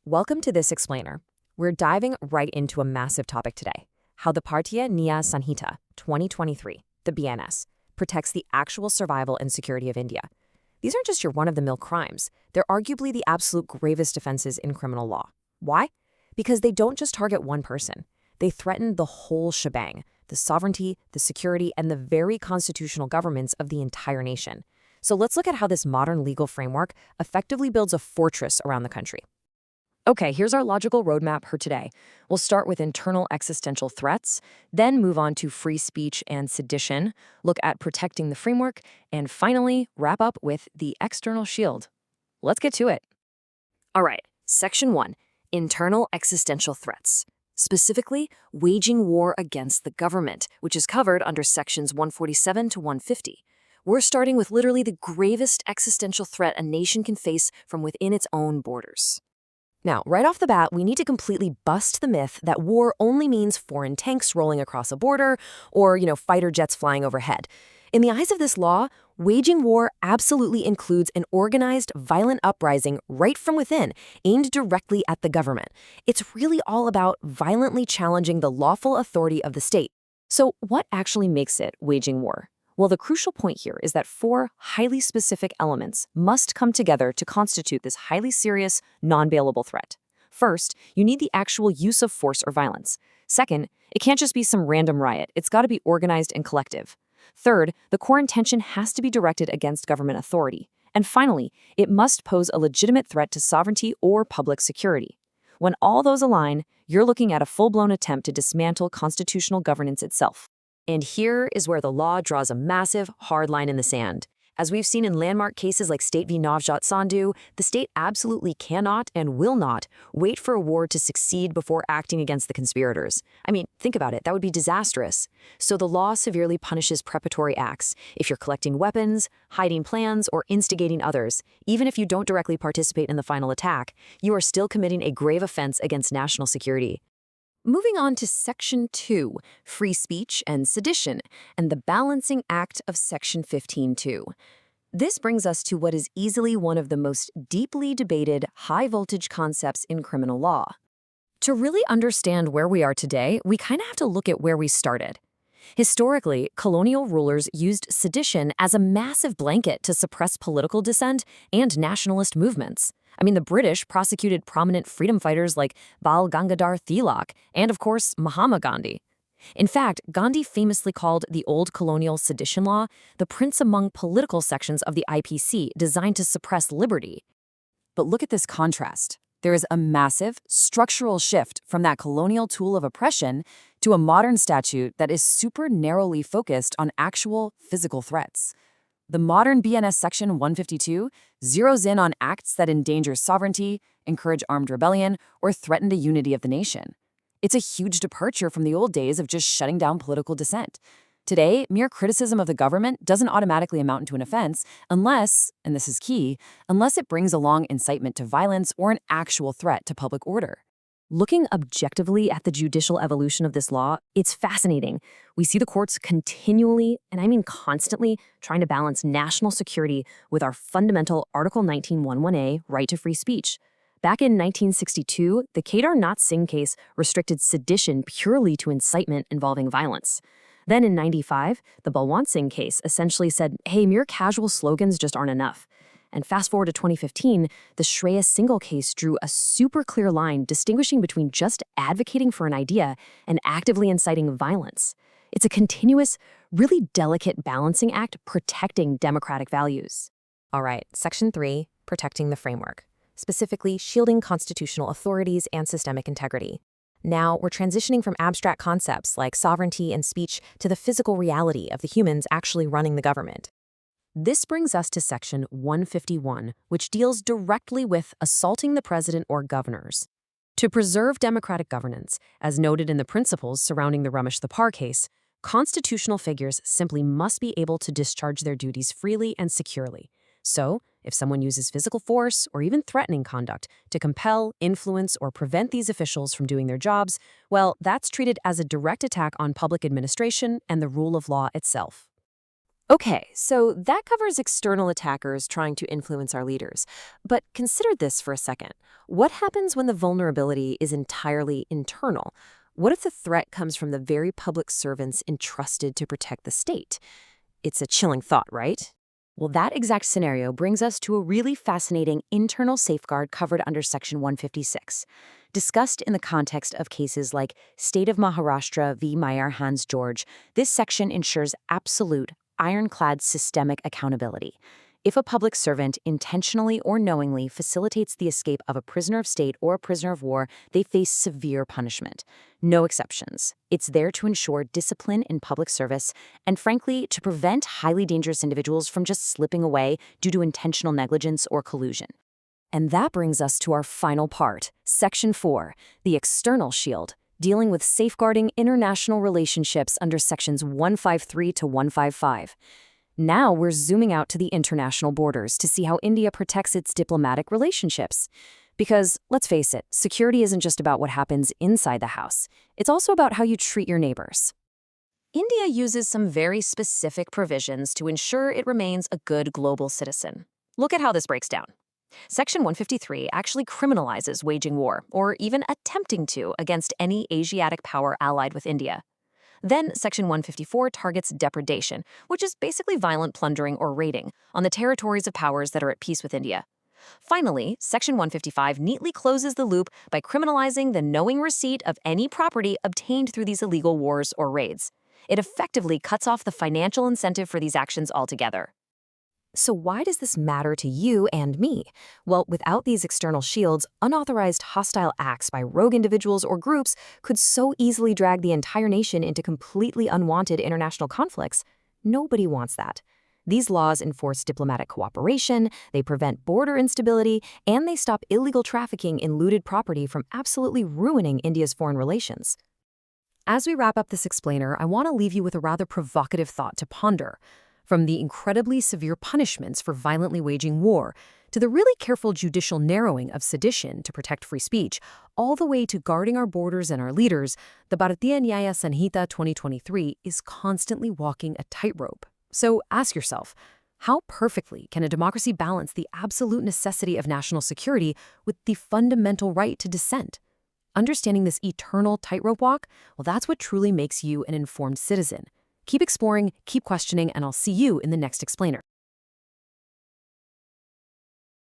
Welcome to this explainer. We're diving right into a massive topic today: how the Bharatiya Nyaya Sanhita 2023, the BNS, protects the actual survival and security of India. These aren't just your run-of-the-mill crimes. They're arguably the absolute gravest offenses in criminal law. Why? Because they don't just target one person. They threaten the whole shebang: the sovereignty, the security, and the very constitutional governments of the entire nation. So let's look at how this modern legal framework effectively builds a fortress around the country. Okay, here's our logical roadmap for today. We'll start with internal existential threats, then move on to free speech and sedition, look at protecting the framework, and finally wrap up with the external shield. Let's get to it. All right, Section 1, Internal Existential Threats. Specifically, waging war against the government, which is covered under Sections 147 to 150. We're starting with literally the gravest existential threat a nation can face from within its own borders. Now, right off the bat, we need to completely bust the myth that war only means foreign tanks rolling across a border or, fighter jets flying overhead. In the eyes of this law, waging war absolutely includes an organized, violent uprising right from within, aimed directly at the government. It's really all about violently challenging the lawful authority of the state. So what actually makes it waging war? Well, the crucial point here is that four highly specific elements must come together to constitute this highly serious, non-bailable threat. First, you need the actual use of force or violence. Second, it can't just be some random riot. It's got to be organized and collective. Third, the core intention has to be directed against government authority. And finally, it must pose a legitimate threat to sovereignty or public security. When all those align, you're looking at a full-blown attempt to dismantle constitutional governance itself. And here is where the law draws a massive, hard line in the sand. As we've seen in landmark cases like State v. Navjot Sandhu, the state absolutely cannot and will not wait for a war to succeed before acting against the conspirators. I mean, think about it, that would be disastrous. So the law severely punishes preparatory acts. If you're collecting weapons, hiding plans, or instigating others, even if you don't directly participate in the final attack, you are still committing a grave offense against national security. Moving on to Section 2, Free Speech and Sedition, and the balancing act of Section 15.2. This brings us to what is easily one of the most deeply debated high-voltage concepts in criminal law. To really understand where we are today, we kind of have to look at where we started. Historically, colonial rulers used sedition as a massive blanket to suppress political dissent and nationalist movements. I mean, the British prosecuted prominent freedom fighters like Bal Gangadhar Tilak and, of course, Mahatma Gandhi. In fact, Gandhi famously called the old colonial sedition law the prince among political sections of the IPC designed to suppress liberty. But look at this contrast. There is a massive, structural shift from that colonial tool of oppression to a modern statute that is super narrowly focused on actual physical threats. The modern BNS Section 152 zeroes in on acts that endanger sovereignty, encourage armed rebellion, or threaten the unity of the nation. It's a huge departure from the old days of just shutting down political dissent. Today, mere criticism of the government doesn't automatically amount to an offense unless, and this is key, unless it brings along incitement to violence or an actual threat to public order. Looking objectively at the judicial evolution of this law, it's fascinating. We see the courts continually, and I mean constantly, trying to balance national security with our fundamental Article 19(1)(1)(a) right to free speech. Back in 1962, the Kedar Nath Singh case restricted sedition purely to incitement involving violence. Then in 95, the Balwant Singh case essentially said, hey, mere casual slogans just aren't enough. And fast forward to 2015, the Shreyas Singhal case drew a super clear line distinguishing between just advocating for an idea and actively inciting violence. It's a continuous, really delicate balancing act protecting democratic values. All right, Section 3, Protecting the Framework, specifically shielding constitutional authorities and systemic integrity. Now, we're transitioning from abstract concepts like sovereignty and speech to the physical reality of the humans actually running the government. This brings us to Section 151, which deals directly with assaulting the president or governors. To preserve democratic governance, as noted in the principles surrounding the Ramesh Thapar case, constitutional figures simply must be able to discharge their duties freely and securely. So, if someone uses physical force or even threatening conduct to compel, influence, or prevent these officials from doing their jobs, well, that's treated as a direct attack on public administration and the rule of law itself. Okay, so that covers external attackers trying to influence our leaders. But consider this for a second. What happens when the vulnerability is entirely internal? What if the threat comes from the very public servants entrusted to protect the state? It's a chilling thought, right? Well, that exact scenario brings us to a really fascinating internal safeguard covered under Section 156. Discussed in the context of cases like State of Maharashtra v. Meyer Hans George, this section ensures absolute, ironclad systemic accountability. If a public servant intentionally or knowingly facilitates the escape of a prisoner of state or a prisoner of war, they face severe punishment. No exceptions. It's there to ensure discipline in public service and, frankly, to prevent highly dangerous individuals from just slipping away due to intentional negligence or collusion. And that brings us to our final part, Section 4, the external shield, dealing with safeguarding international relationships under Sections 153 to 155. Now we're zooming out to the international borders to see how India protects its diplomatic relationships. Because, let's face it, security isn't just about what happens inside the house. It's also about how you treat your neighbors. India uses some very specific provisions to ensure it remains a good global citizen. Look at how this breaks down. Section 153 actually criminalizes waging war, or even attempting to, against any Asiatic power allied with India. Then, Section 154 targets depredation, which is basically violent plundering or raiding, on the territories of powers that are at peace with India. Finally, Section 155 neatly closes the loop by criminalizing the knowing receipt of any property obtained through these illegal wars or raids. It effectively cuts off the financial incentive for these actions altogether. So why does this matter to you and me? Well, without these external shields, unauthorized hostile acts by rogue individuals or groups could so easily drag the entire nation into completely unwanted international conflicts. Nobody wants that. These laws enforce diplomatic cooperation, they prevent border instability, and they stop illegal trafficking in looted property from absolutely ruining India's foreign relations. As we wrap up this explainer, I want to leave you with a rather provocative thought to ponder. From the incredibly severe punishments for violently waging war, to the really careful judicial narrowing of sedition to protect free speech, all the way to guarding our borders and our leaders, the Bharatiya Nyaya Sanhita 2023 is constantly walking a tightrope. So ask yourself, how perfectly can a democracy balance the absolute necessity of national security with the fundamental right to dissent? Understanding this eternal tightrope walk, well, that's what truly makes you an informed citizen. Keep exploring, keep questioning, and I'll see you in the next explainer.